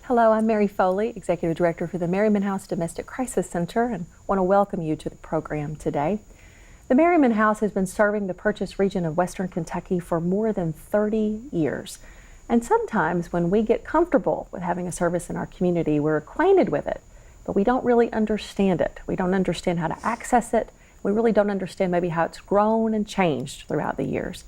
Hello, I'm Mary Foley, Executive Director for the Merryman House Domestic Crisis Center, and want to welcome you to the program today. The Merryman House has been serving the Purchase region of Western Kentucky for more than 30 years. And sometimes when we get comfortable with having a service in our community, we're acquainted with it, but we don't really understand it. We don't understand how to access it. We really don't understand maybe how it's grown and changed throughout the years.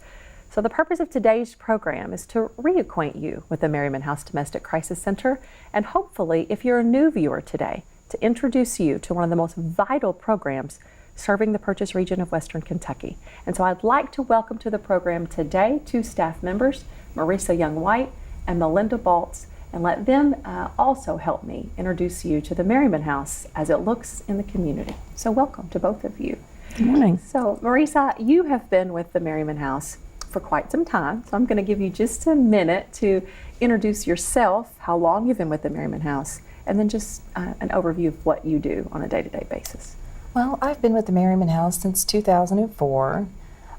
So the purpose of today's program is to reacquaint you with the Merryman House Domestic Crisis Center, and hopefully, if you're a new viewer today, to introduce you to one of the most vital programs serving the Purchase region of Western Kentucky. And so I'd like to welcome to the program today two staff members, Maressa Young-White and Malinda Elrod-Baltz, and let them also help me introduce you to the Merryman House as it looks in the community. So welcome to both of you. Good morning. So Maressa, you have been with the Merryman House for quite some time, so I'm going to give you just a minute to introduce yourself, how long you've been with the Merryman House, and then just an overview of what you do on a day-to-day basis. Well, I've been with the Merryman House since 2004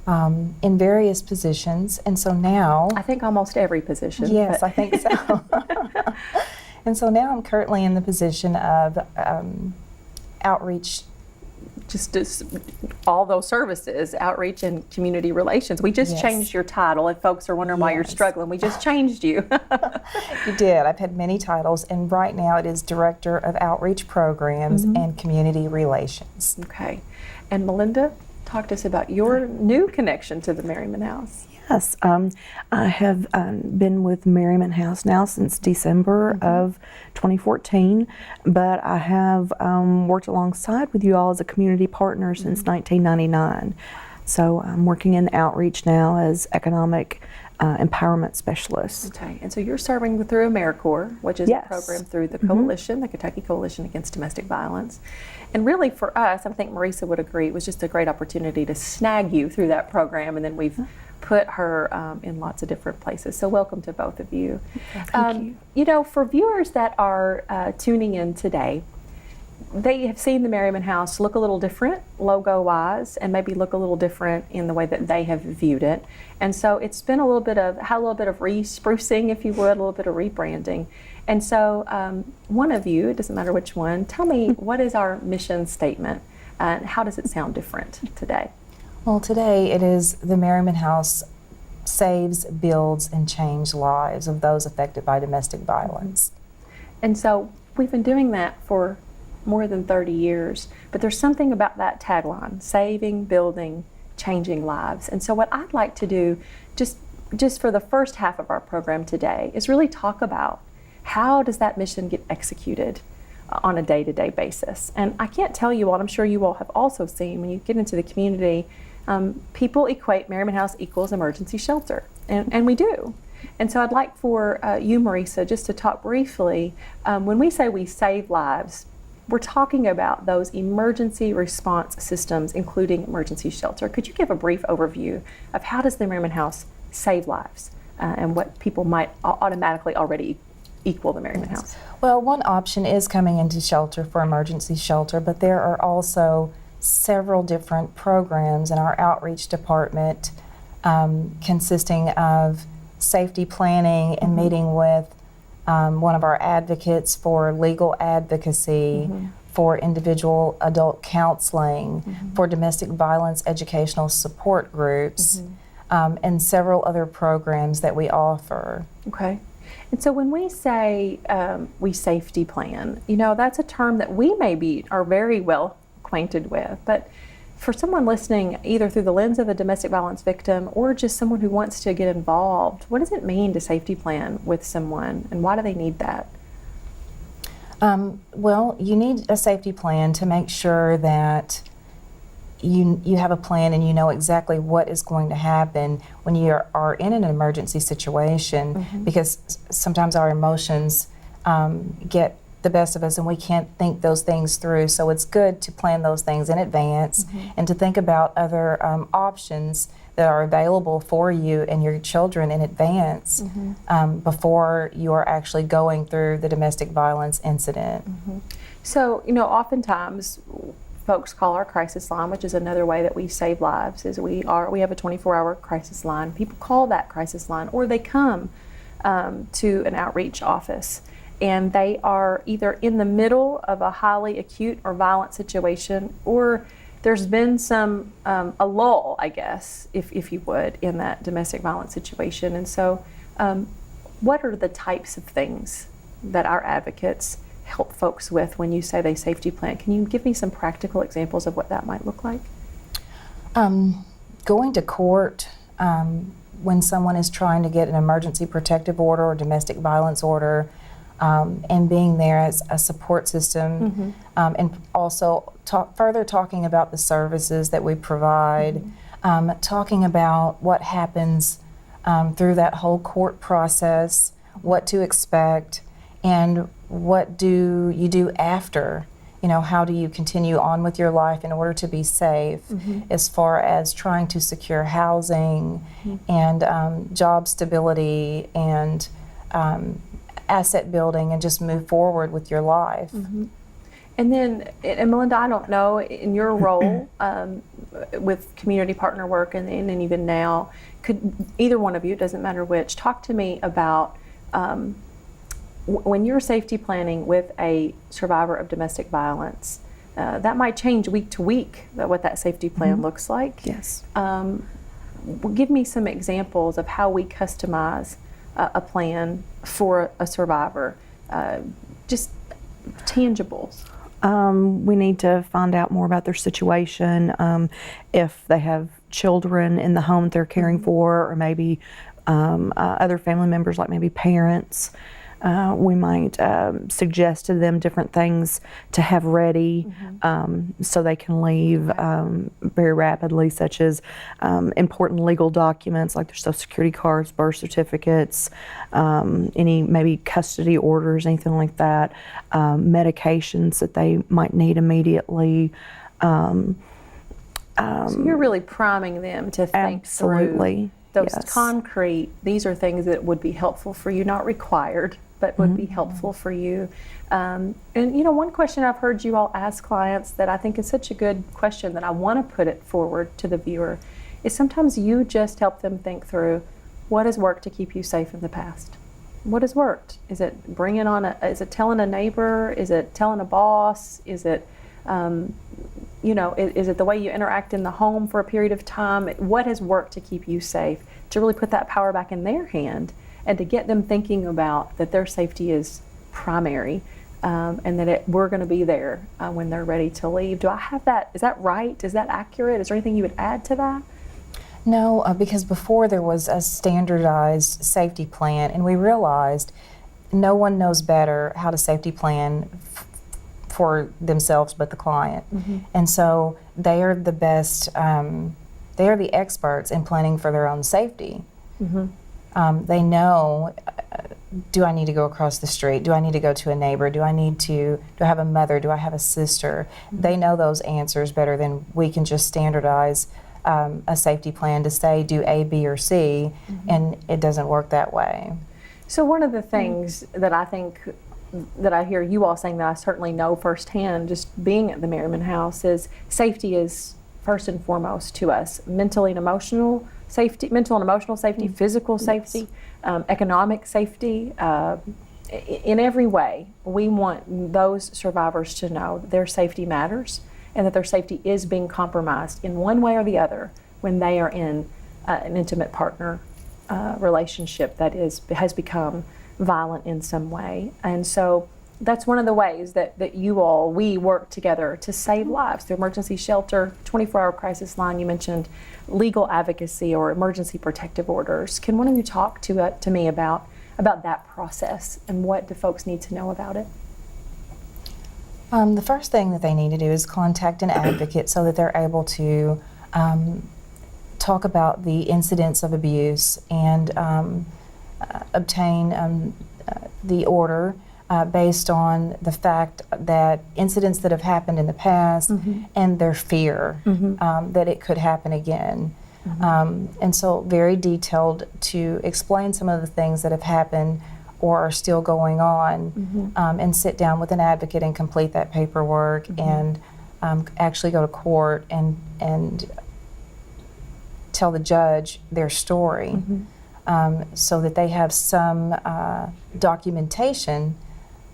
in various positions, and so now... I think almost every position. Yes, I think so. And so now I'm currently in the position of outreach. Just all those services, outreach and community relations. We just changed your title. If folks are wondering why you're struggling, we just changed you. You did. I've had many titles, and right now it is Director of Outreach Programs and Community Relations. Okay. And Malinda, talk to us about your new connection to the Merryman House. Yes, I have been with Merryman House now since December of 2014, but I have worked alongside with you all as a community partner since 1999. So I'm working in outreach now as economic empowerment specialist. Okay, and so you're serving through Americorp, which is a program through the coalition, the Kentucky Coalition Against Domestic Violence. And really for us, I think Maressa would agree, it was just a great opportunity to snag you through that program, and then we've put her in lots of different places. So welcome to both of you. Thank you. You know, for viewers that are tuning in today, they have seen the Merryman House look a little different logo-wise, and maybe look a little different in the way that they have viewed it. And so it's been a little bit of re-sprucing, if you would, a little bit of rebranding. And so one of you, it doesn't matter which one, tell me what is our mission statement and how does it sound different today? Well, today it is the Merryman House saves, builds, and changes lives of those affected by domestic violence. And so we've been doing that for more than 30 years, but there's something about that tagline, saving, building, changing lives. And so what I'd like to do, just for the first half of our program today, is really talk about how does that mission get executed on a day-to-day basis. And I can't tell you all, I'm sure you all have also seen, when you get into the community, people equate Merryman House equals emergency shelter, and we do. And so I'd like for you, Maressa, just to talk briefly, when we say we save lives, we're talking about those emergency response systems, including emergency shelter. Could you give a brief overview of how does the Merryman House save lives and what people might automatically already equal the Merryman House? Well, one option is coming into shelter for emergency shelter, but there are also several different programs in our outreach department consisting of safety planning and meeting with one of our advocates for legal advocacy, for individual adult counseling, for domestic violence educational support groups, and several other programs that we offer. Okay. And so when we say we safety plan, you know, that's a term that we maybe are very well acquainted with, but for someone listening either through the lens of a domestic violence victim or just someone who wants to get involved, what does it mean to safety plan with someone, and why do they need that? Well, you need a safety plan to make sure that you have a plan and you know exactly what is going to happen when you are in an emergency situation, because sometimes our emotions get the best of us and we can't think those things through. So it's good to plan those things in advance and to think about other options that are available for you and your children in advance before you are actually going through the domestic violence incident. So, you know, oftentimes folks call our crisis line, which is another way that we save lives, is we have a 24-hour crisis line. People call that crisis line, or they come to an outreach office. and they are either in the middle of a highly acute or violent situation, or there's been some a lull, I guess, if you would, in that domestic violence situation. And so what are the types of things that our advocates help folks with when you say they safety plan? Can you give me some practical examples of what that might look like? Going to court when someone is trying to get an emergency protective order or domestic violence order, and being there as a support system, and also further talking about the services that we provide, talking about what happens through that whole court process, what to expect, and what do you do after. You know, how do you continue on with your life in order to be safe, as far as trying to secure housing and job stability and asset building, and just move forward with your life. And then, and Malinda, I don't know, in your role with community partner work and even now, could either one of you, it doesn't matter which, talk to me about when you're safety planning with a survivor of domestic violence. That might change week to week, what that safety plan looks like. Yes. Give me some examples of how we customize a plan for a survivor, just tangibles. We need to find out more about their situation, if they have children in the home that they're caring for, or maybe other family members, like maybe parents. We might suggest to them different things to have ready so they can leave very rapidly, such as important legal documents like their Social Security cards, birth certificates, any maybe custody orders, anything like that, medications that they might need immediately. So you're really priming them to think Absolutely. through those Yes. concrete, these are things that would be helpful for you, not required, but would be helpful for you. And you know, one question I've heard you all ask clients that I think is such a good question that I want to put it forward to the viewer is sometimes you just help them think through what has worked to keep you safe in the past. What has worked? Is it bringing on is it telling a neighbor? Is it telling a boss? Is it you know, is it the way you interact in the home for a period of time? What has worked to keep you safe? To really put that power back in their hand and to get them thinking about that their safety is primary, and that we're going to be there when they're ready to leave. Do I have that? Is that right? Is that accurate? Is there anything you would add to that? No, because before there was a standardized safety plan, and we realized no one knows better how to safety plan for themselves but the client. And so they are the best, they are the experts in planning for their own safety. They know, do I need to go across the street? Do I need to go to a neighbor? Do I have a mother? Do I have a sister? They know those answers better than we can just standardize a safety plan to say do A, B, or C, and it doesn't work that way. So one of the things that I think that I hear you all saying that I certainly know firsthand just being at the Merryman House is safety is first and foremost to us. Mental and emotional safety, physical safety, economic safety, in every way. We want those survivors to know that their safety matters and that their safety is being compromised in one way or the other when they are in an intimate partner relationship that has become violent in some way. And so that's one of the ways that we work together to save lives. The emergency shelter, 24-hour crisis line, you mentioned legal advocacy or emergency protective orders. Can one of you talk to me about that process and what do folks need to know about it? The first thing that they need to do is contact an advocate so that they're able to talk about the incidents of abuse and obtain the order based on the fact that incidents that have happened in the past and their fear that it could happen again. And so very detailed to explain some of the things that have happened or are still going on, and sit down with an advocate and complete that paperwork and actually go to court and tell the judge their story. So that they have some documentation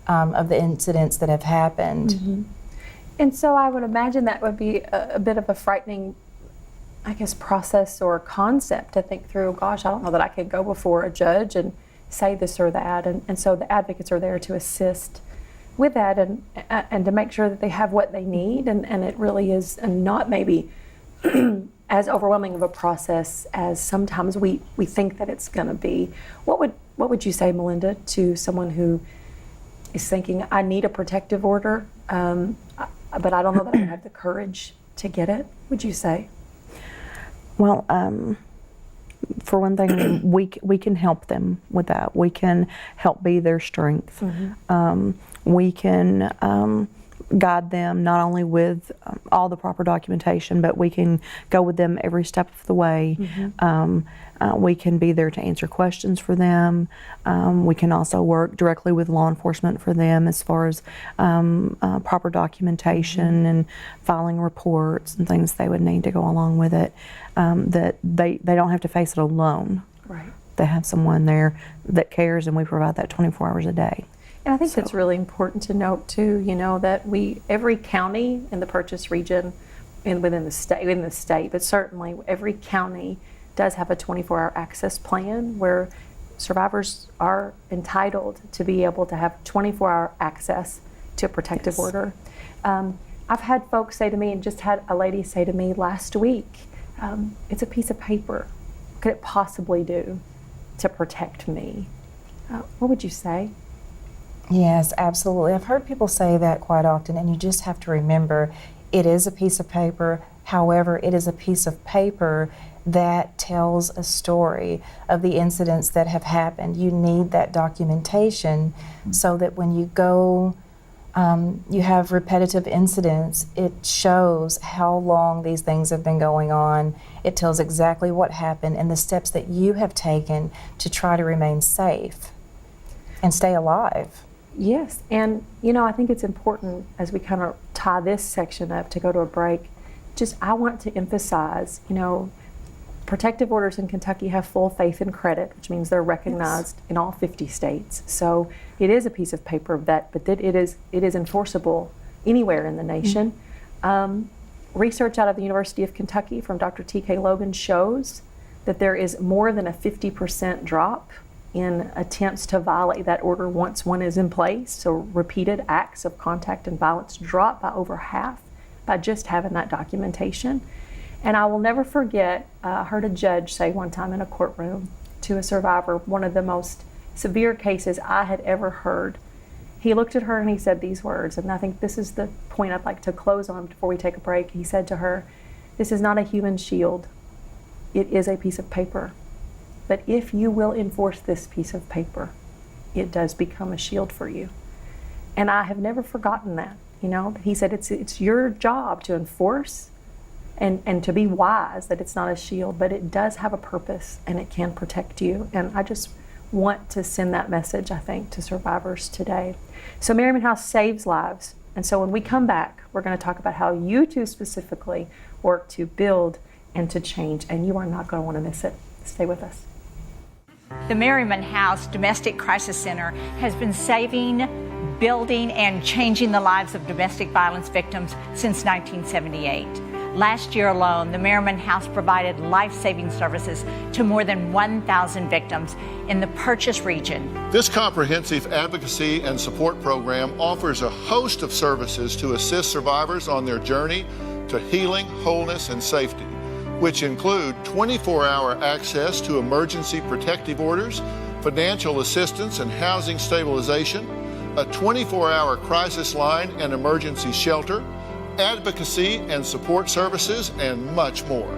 of the incidents that have happened. Mm-hmm. And so I would imagine that would be a bit of a frightening, I guess, process or concept to think through. Gosh, I don't know that I could go before a judge and say this or that. And so the advocates are there to assist with that and to make sure that they have what they need. And it really is not maybe as overwhelming of a process as sometimes we think that it's going to be. What would you say, Malinda, to someone who is thinking, I need a protective order, but I don't know that I have the courage to get it? Would you say? Well, for one thing, we can help them with that. We can help be their strength. Mm-hmm. We can guide them not only with all the proper documentation, but we can go with them every step of the way. Mm-hmm. We can be there to answer questions for them. We can also work directly with law enforcement for them as far as proper documentation and filing reports and things they would need to go along with it. That they don't have to face it alone. Right. They have someone there that cares, and we provide that 24 hours a day. And I think that's really important to note too, that every county in the purchase region and within the state, but certainly every county does have a 24-hour access plan where survivors are entitled to be able to have 24-hour access to a protective order. I've had folks say to me, and just had a lady say to me last week, it's a piece of paper. What could it possibly do to protect me? What would you say? Yes, absolutely. I've heard people say that quite often, and you just have to remember it is a piece of paper. However, it is a piece of paper that tells a story of the incidents that have happened. You need that documentation so that when you go, you have repetitive incidents, it shows how long these things have been going on. It tells exactly what happened and the steps that you have taken to try to remain safe and stay alive. Yes, and I think it's important as we kind of tie this section up to go to a break, I want to emphasize, protective orders in Kentucky have full faith and credit, which means they're recognized in all 50 states. So it is a piece of paper but it is enforceable anywhere in the nation. Mm-hmm. Research out of the University of Kentucky from Dr. T.K. Logan shows that there is more than a 50% drop in attempts to violate that order once one is in place. So repeated acts of contact and violence drop by over half by just having that documentation. And I will never forget, I heard a judge say one time in a courtroom to a survivor, one of the most severe cases I had ever heard. He looked at her and he said these words, and I think this is the point I'd like to close on before we take a break. He said to her, "This is not a human shield. It is a piece of paper. But if you will enforce this piece of paper, it does become a shield for you." And I have never forgotten that. He said it's your job to enforce and to be wise that it's not a shield, but it does have a purpose and it can protect you. And I just want to send that message, I think, to survivors today. So Merryman House saves lives. And so when we come back, we're going to talk about how you two specifically work to build and to change. And you are not going to want to miss it. Stay with us. The Merryman House Domestic Crisis Center has been saving, building, and changing the lives of domestic violence victims since 1978. Last year alone, the Merryman House provided life-saving services to more than 1,000 victims in the Purchase region. This comprehensive advocacy and support program offers a host of services to assist survivors on their journey to healing, wholeness, and safety, which include 24-hour access to emergency protective orders, financial assistance and housing stabilization, a 24-hour crisis line and emergency shelter, advocacy and support services, and much more.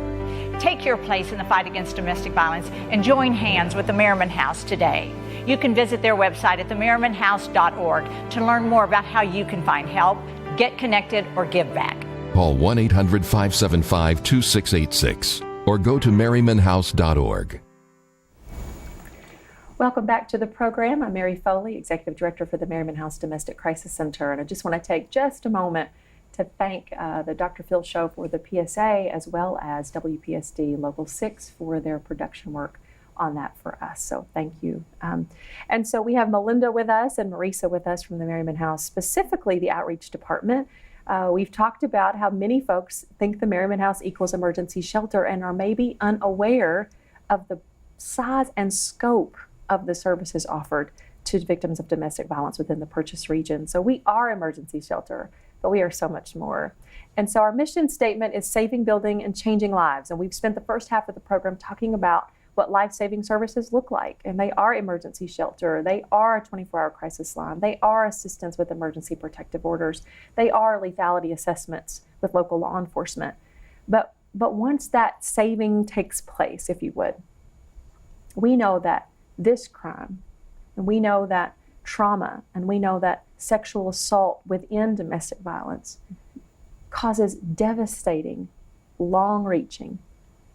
Take your place in the fight against domestic violence and join hands with the Merryman House today. You can visit their website at themerrymanhouse.org to learn more about how you can find help, get connected, or give back. Call 1-800-575-2686 or go to merrymanhouse.org. Welcome back to the program. I'm Mary Foley, Executive Director for the Merryman House Domestic Crisis Center, and I just want to take just a moment to thank the Dr. Phil Show for the PSA, as well as WPSD Local 6 for their production work on that for us. So thank you. And so we have Malinda with us and Maressa with us from the Merryman House, specifically the outreach department. We've talked about how many folks think the Merryman House equals emergency shelter and are maybe unaware of the size and scope of the services offered to victims of domestic violence within the Purchase region. So we are emergency shelter, but we are so much more. And so our mission statement is saving, building, and changing lives. And we've spent the first half of the program talking about what life-saving services look like. And they are emergency shelter. They are a 24-hour crisis line. They are assistance with emergency protective orders. They are lethality assessments with local law enforcement. But once that saving takes place, if you would, we know that this crime, and we know that trauma, and we know that sexual assault within domestic violence causes devastating, long-reaching,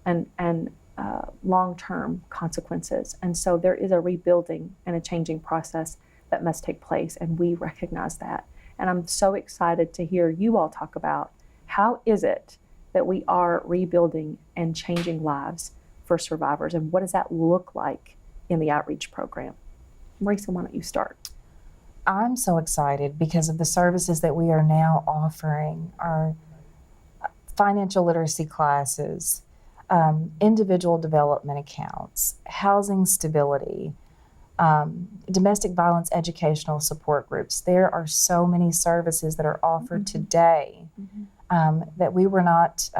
and long-term consequences. And so there is a rebuilding and a changing process that must take place, and we recognize that. And I'm so excited to hear you all talk about how is it that we are rebuilding and changing lives for survivors, and what does that look like in the outreach program? Maressa, why don't you start? I'm so excited because of the services that we are now offering are financial literacy classes, individual development accounts, housing stability, domestic violence educational support groups. There are so many services that are offered today that we were not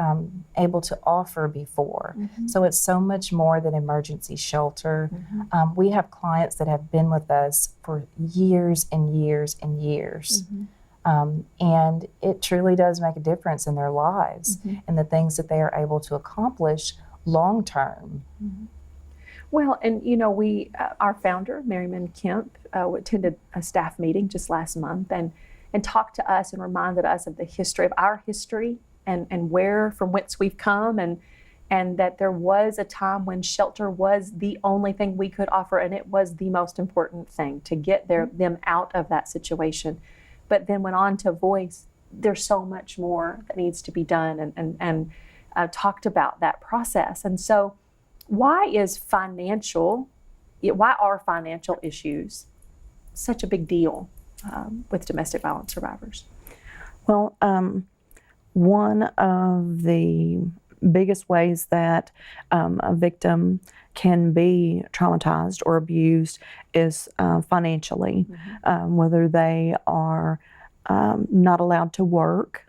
able to offer before. So it's so much more than emergency shelter. We have clients that have been with us for years and years and years. And it truly does make a difference in their lives and the things that they are able to accomplish long term. Well, and you know, we, our founder, Merryman Kemp, attended a staff meeting just last month and talked to us and reminded us of the history of our history and where, from whence we've come, and that there was a time when shelter was the only thing we could offer, and it was the most important thing to get them out of that situation. But then went on to voice, there's so much more that needs to be done, and talked about that process. And so why are financial issues such a big deal with domestic violence survivors? Well, one of the biggest ways that a victim can be traumatized or abused is financially, whether they are not allowed to work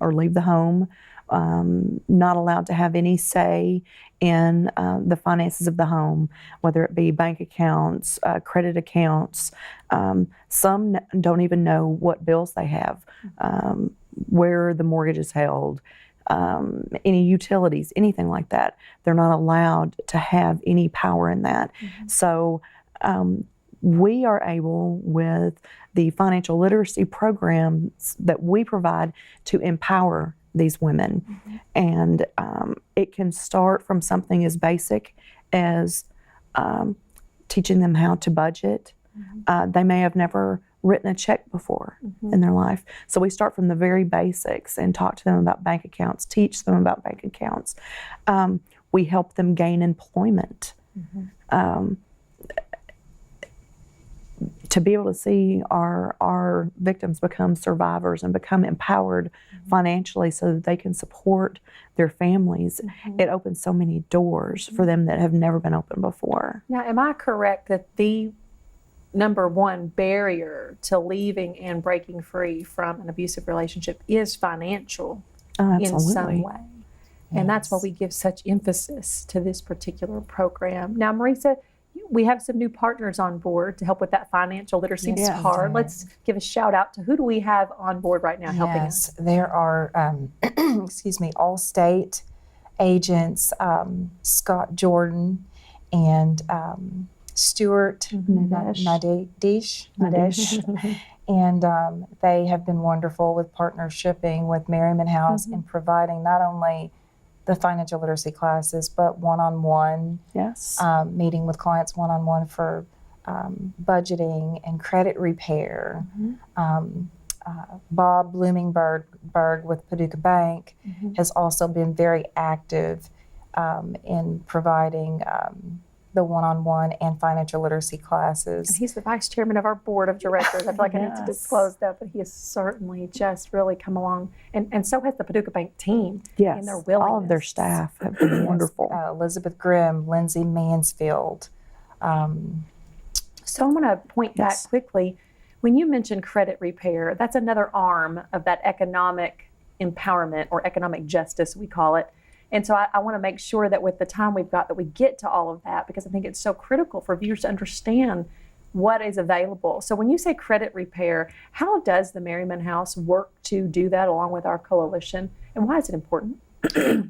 or leave the home, not allowed to have any say in the finances of the home, whether it be bank accounts, credit accounts. Some don't even know what bills they have, where the mortgage is held, any utilities, anything like that. They're not allowed to have any power in that. So we are able, with the financial literacy programs that we provide, to empower these women. And it can start from something as basic as teaching them how to budget. They may have never written a check before in their life. So we start from the very basics and talk to them about bank accounts, teach them about bank accounts. We help them gain employment. To be able to see our victims become survivors and become empowered financially so that they can support their families, it opens so many doors for them that have never been opened before. Now, am I correct that the number one barrier to leaving and breaking free from an abusive relationship is financial in some way? And that's why we give such emphasis to this particular program. Now, Maressa, we have some new partners on board to help with that financial literacy part. Let's give a shout out to who do we have on board right now helping us? There are, Allstate agents, Scott Jordan and Stuart Nadesh. And they have been wonderful with partnershiping with Merryman House in providing not only the financial literacy classes, but one-on-one, meeting with clients one-on-one for budgeting and credit repair. Bob Bloomingberg with Paducah Bank has also been very active in providing the one-on-one and financial literacy classes. And he's the vice chairman of our board of directors. I feel like I need to disclose that, but he has certainly just really come along. And so has the Paducah Bank team. Yes, in their willingness. all of their staff have been wonderful. Elizabeth Grimm, Lindsay Mansfield. So I'm going to point back Yes. quickly. When you mentioned credit repair, that's another arm of that economic empowerment or economic justice, we call it. And so I want to make sure that with the time we've got that we get to all of that, because I think it's so critical for viewers to understand what is available. So when you say credit repair, how does the Merryman House work to do that along with our coalition? And why is it important?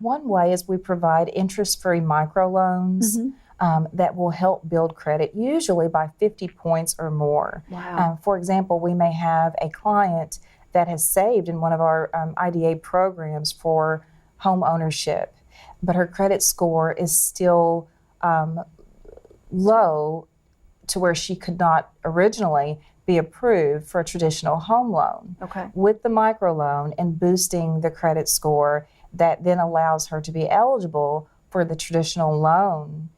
One way is we provide interest-free microloans that will help build credit, usually by 50 points or more. Wow. For example, we may have a client that has saved in one of our IDA programs for home ownership, but her credit score is still low to where she could not originally be approved for a traditional home loan. Okay. With the microloan and boosting the credit score, that then allows her to be eligible for the traditional loan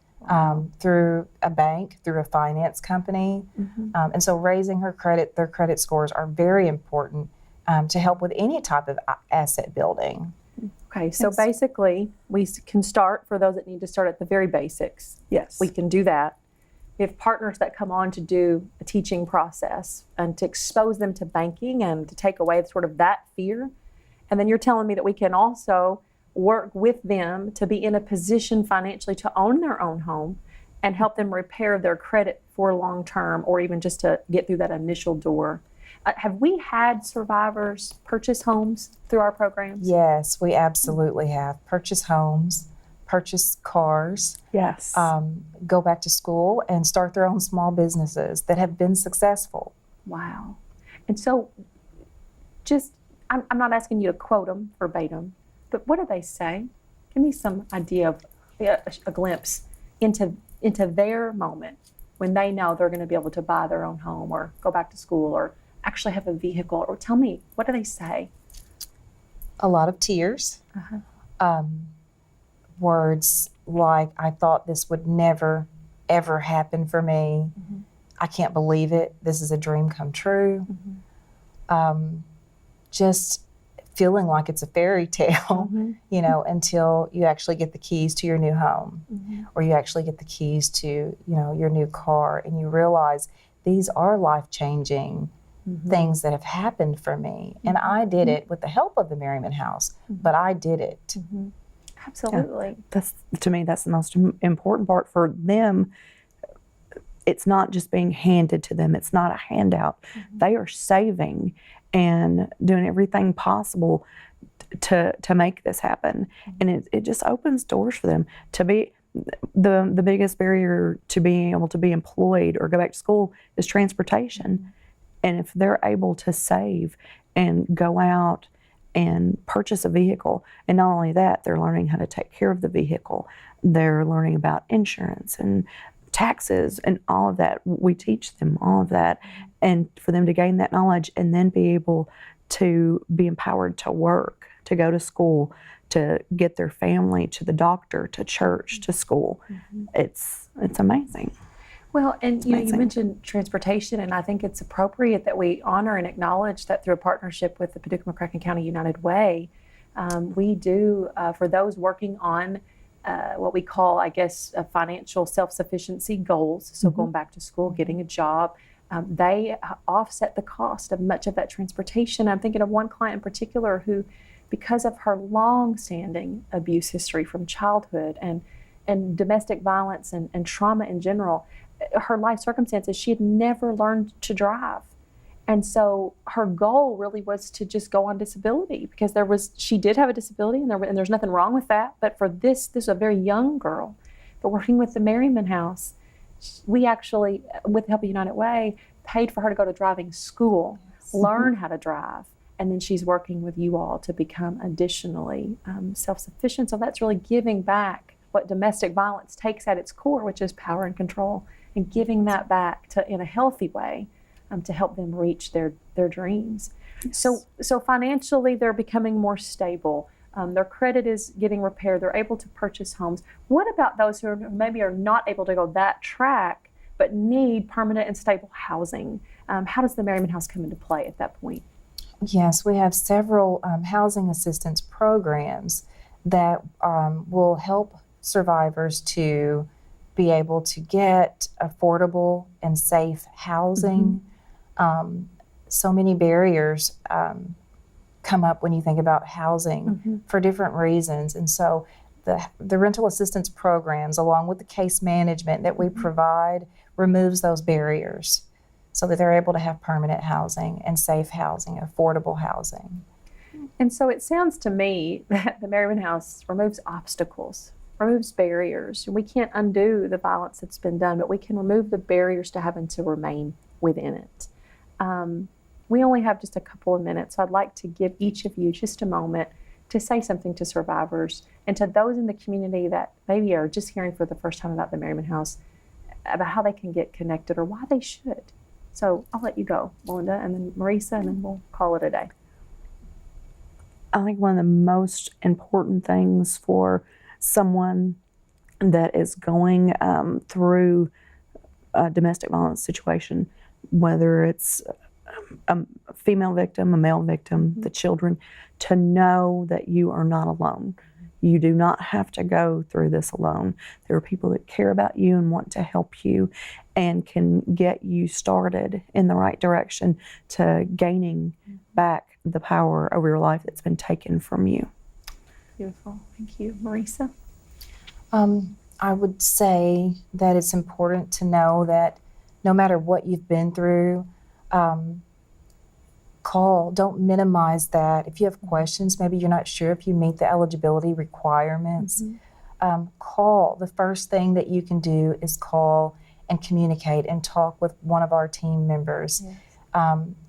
through a bank, through a finance company. And so raising their credit scores are very important to help with any type of asset building. Okay, so basically, we can start, for those that need to start at the very basics. Yes. We can do that. We have partners that come on to do a teaching process and to expose them to banking and to take away sort of that fear. And then you're telling me that we can also work with them to be in a position financially to own their own home and help them repair their credit for long term, or even just to get through that initial door. Have we had survivors purchase homes through our programs? Yes, we absolutely have. Purchase homes, purchase cars, Yes. go back to school and start their own small businesses that have been successful. Wow. And so I'm not asking you to quote them verbatim, but what do they say? Give me some idea of a glimpse into their moment when they know they're going to be able to buy their own home or go back to school or actually have a vehicle. Or tell me, what do they say? A lot of tears. Words like, I thought this would never, ever happen for me. I can't believe it. This is a dream come true. Just feeling like it's a fairy tale, you know, until you actually get the keys to your new home or you actually get the keys to, you know, your new car, and you realize these are life-changing things that have happened for me. And I did it with the help of the Merryman House, but I did it. Absolutely. That's, to me, that's the most important part for them. It's not just being handed to them. It's not a handout. They are saving and doing everything possible to make this happen. And it just opens doors for them to be. The biggest barrier to being able to be employed or go back to school is transportation. And if they're able to save and go out and purchase a vehicle, and not only that, they're learning how to take care of the vehicle. They're learning about insurance and taxes and all of that. We teach them all of that, and for them to gain that knowledge and then be able to be empowered to work, to go to school, to get their family to the doctor, to church, to school. It's amazing. Well, and you mentioned transportation, and I think it's appropriate that we honor and acknowledge that through a partnership with the Paducah-McCracken County United Way, we do, for those working on what we call, I guess, financial self-sufficiency goals, so going back to school, getting a job, they offset the cost of much of that transportation. I'm thinking of one client in particular who, because of her long-standing abuse history from childhood and domestic violence and trauma in general, her life circumstances, she had never learned to drive. And so her goal really was to just go on disability, because she did have a disability, and there's nothing wrong with that. But for this is a very young girl. But working with the Merryman House, we actually, with the help of United Way, paid for her to go to driving school, learn how to drive. And then she's working with you all to become additionally self-sufficient. So that's really giving back what domestic violence takes at its core, which is power and control, and giving that back in a healthy way to help them reach their dreams. So financially, they're becoming more stable. their credit is getting repaired, they're able to purchase homes. What about those who maybe are not able to go that track but need permanent and stable housing? How does the Merryman House come into play at that point? Yes, we have several housing assistance programs that will help survivors to be able to get affordable and safe housing. So many barriers come up when you think about housing for different reasons. And so the rental assistance programs, along with the case management that we provide, removes those barriers so that they're able to have permanent housing and safe housing, affordable housing. And so it sounds to me that the Merryman House removes obstacles, removes barriers. We can't undo the violence that's been done, but we can remove the barriers to having to remain within it. We only have just a couple of minutes, so I'd like to give each of you just a moment to say something to survivors and to those in the community that maybe are just hearing for the first time about the Merryman House, about how they can get connected or why they should. So I'll let you go, Malinda, and then Maressa, and then we'll call it a day. I think one of the most important things for someone that is going through a domestic violence situation, whether it's a female victim, a male victim, the children, to know that you are not alone. You do not have to go through this alone. There are people that care about you and want to help you and can get you started in the right direction to gaining back the power over your life that's been taken from you. Beautiful. Thank you. Maressa? I would say that it's important to know that no matter what you've been through, call. Don't minimize that. If you have questions, maybe you're not sure if you meet the eligibility requirements, call. The first thing that you can do is call and communicate and talk with one of our team members. Yes.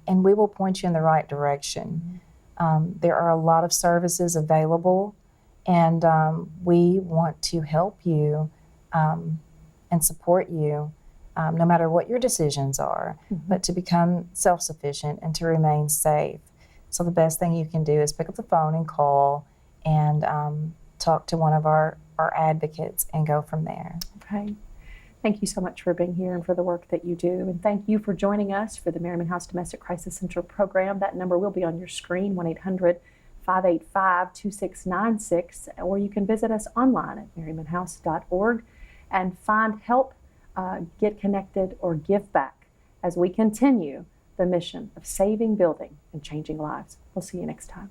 And we will point you in the right direction. There are a lot of services available, and we want to help you and support you no matter what your decisions are, but to become self-sufficient and to remain safe. So the best thing you can do is pick up the phone and call and talk to one of our advocates and go from there. Okay. Thank you so much for being here and for the work that you do. And thank you for joining us for the Merryman House Domestic Crisis Center program. That number will be on your screen, 1-800-585-2696, or you can visit us online at merrymanhouse.org and find help, get connected, or give back as we continue the mission of saving, building, and changing lives. We'll see you next time.